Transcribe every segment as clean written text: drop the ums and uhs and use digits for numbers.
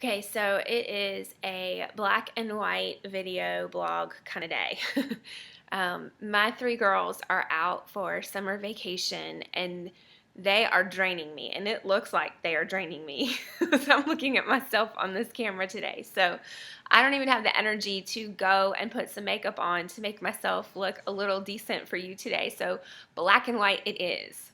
Okay, so it is a black and white video blog kind of day. My three girls are out for summer vacation and they are draining me, and it looks like they are draining me. So I'm looking at myself on this camera today. So I don't even have the energy to go and put some makeup on to make myself look a little decent for you today. So black and white it is.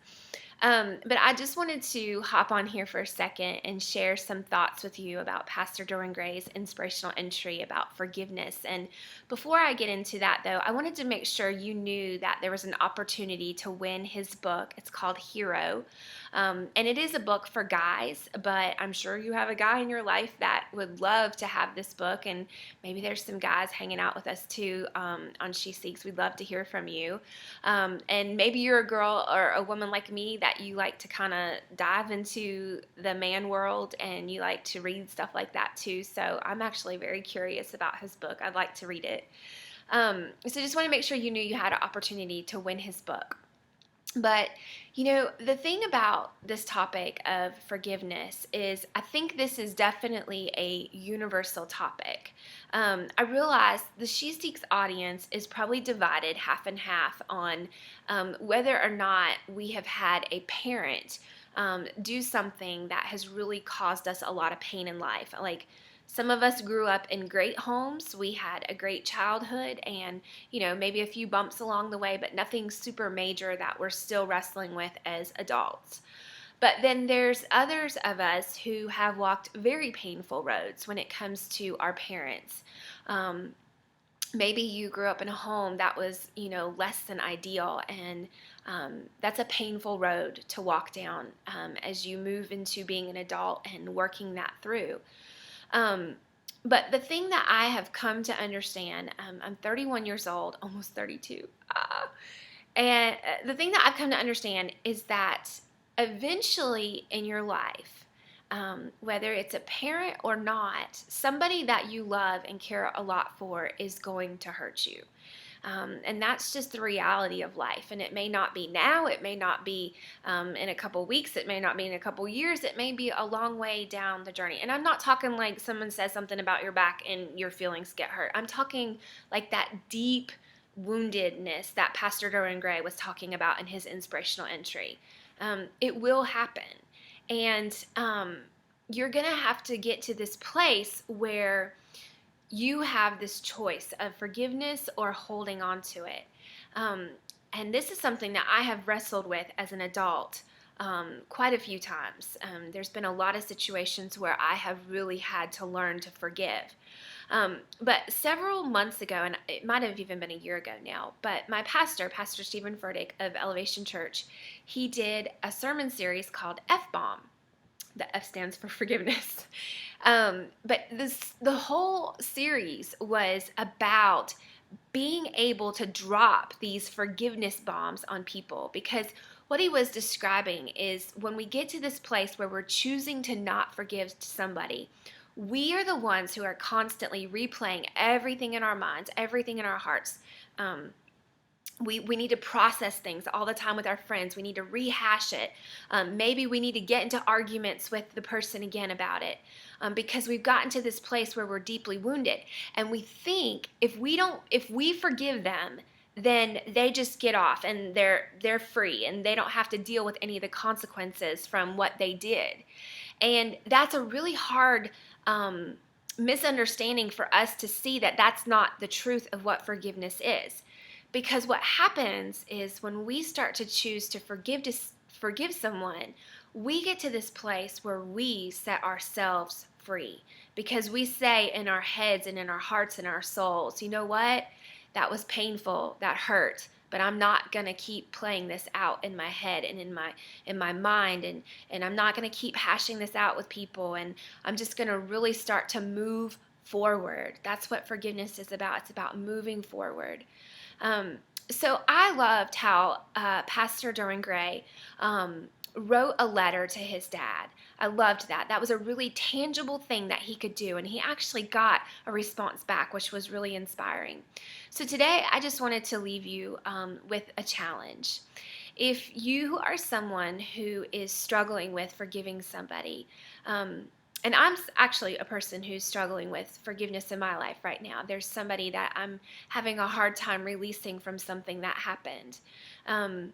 But I just wanted to hop on here for a second and share some thoughts with you about Pastor Derwin Gray's inspirational entry about forgiveness. And before I get into that, though, I wanted to make sure you knew that there was an opportunity to win his book. It's called Hero. And it is a book for guys, but I'm sure you have a guy in your life that would love to have this book. And maybe there's some guys hanging out with us too on She Seeks. We'd love to hear from you. And maybe you're a girl or a woman like me that you like to kind of dive into the man world and you like to read stuff like that too. So I'm actually very curious about his book. I'd like to read it. So just want to make sure you knew you had an opportunity to win his book. But, the thing about this topic of forgiveness is I think this is definitely a universal topic. I realize the She Seeks audience is probably divided half and half on whether or not we have had a parent do something that has really caused us a lot of pain in life. Like, some of us grew up in great homes. We had a great childhood and, maybe a few bumps along the way, but nothing super major that we're still wrestling with as adults. But then there's others of us who have walked very painful roads when it comes to our parents. Maybe you grew up in a home that was, less than ideal, and that's a painful road to walk down as you move into being an adult and working that through. But the thing that I have come to understand, I'm 31 years old, almost 32. And the thing that I've come to understand is that eventually in your life, whether it's a parent or not, somebody that you love and care a lot for is going to hurt you. And that's just the reality of life. And it may not be now, it may not be in a couple weeks, it may not be in a couple years, it may be a long way down the journey. And I'm not talking like someone says something about your back and your feelings get hurt. I'm talking like that deep woundedness that Pastor Derwin Gray was talking about in his inspirational entry. It will happen. And you're going to have to get to this place where you have this choice of forgiveness or holding on to it. And this is something that I have wrestled with as an adult quite a few times. There's been a lot of situations where I have really had to learn to forgive. But several months ago, and it might have even been a year ago now, but my pastor, Pastor Stephen Furtick of Elevation Church, he did a sermon series called F-Bomb. The F stands for forgiveness. But the whole series was about being able to drop these forgiveness bombs on people, because what he was describing is when we get to this place where we're choosing to not forgive somebody, we are the ones who are constantly replaying everything in our minds, everything in our hearts. We need to process things all the time with our friends. We need to rehash it. Maybe we need to get into arguments with the person again about it because we've gotten to this place where we're deeply wounded. And we think if we forgive them, then they just get off and they're free and they don't have to deal with any of the consequences from what they did. And that's a really hard misunderstanding for us to see that that's not the truth of what forgiveness is. Because what happens is when we start to choose to forgive someone, we get to this place where we set ourselves free. Because we say in our heads and in our hearts and our souls, you know what? That was painful, that hurt, but I'm not going to keep playing this out in my head and in my mind, and I'm not going to keep hashing this out with people, and I'm just going to really start to move forward. That's what forgiveness is about. It's about moving forward. So I loved how Pastor Derwin Gray wrote a letter to his dad. I loved that. That was a really tangible thing that he could do, and he actually got a response back, which was really inspiring. So today, I just wanted to leave you with a challenge. If you are someone who is struggling with forgiving somebody, And I'm actually a person who's struggling with forgiveness in my life right now. There's somebody that I'm having a hard time releasing from something that happened. Um,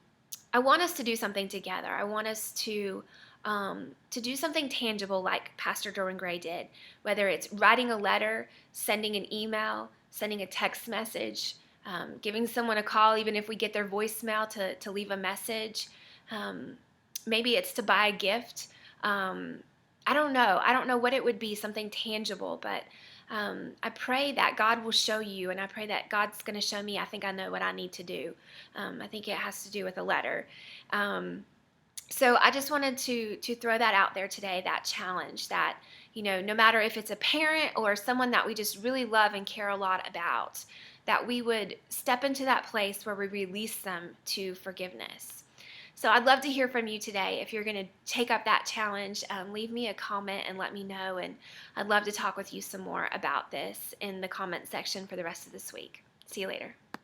I want us to do something together. I want us to do something tangible like Pastor Derwin Gray did, whether it's writing a letter, sending an email, sending a text message, giving someone a call, even if we get their voicemail to leave a message. Um, Maybe it's to buy a gift. I don't know. I don't know what it would be, something tangible, but I pray that God will show you, and I pray that God's going to show me. I think I know what I need to do. I think it has to do with a letter. So I just wanted to throw that out there today, that challenge that, no matter if it's a parent or someone that we just really love and care a lot about, that we would step into that place where we release them to forgiveness. So I'd love to hear from you today. If you're going to take up that challenge, leave me a comment and let me know. And I'd love to talk with you some more about this in the comment section for the rest of this week. See you later.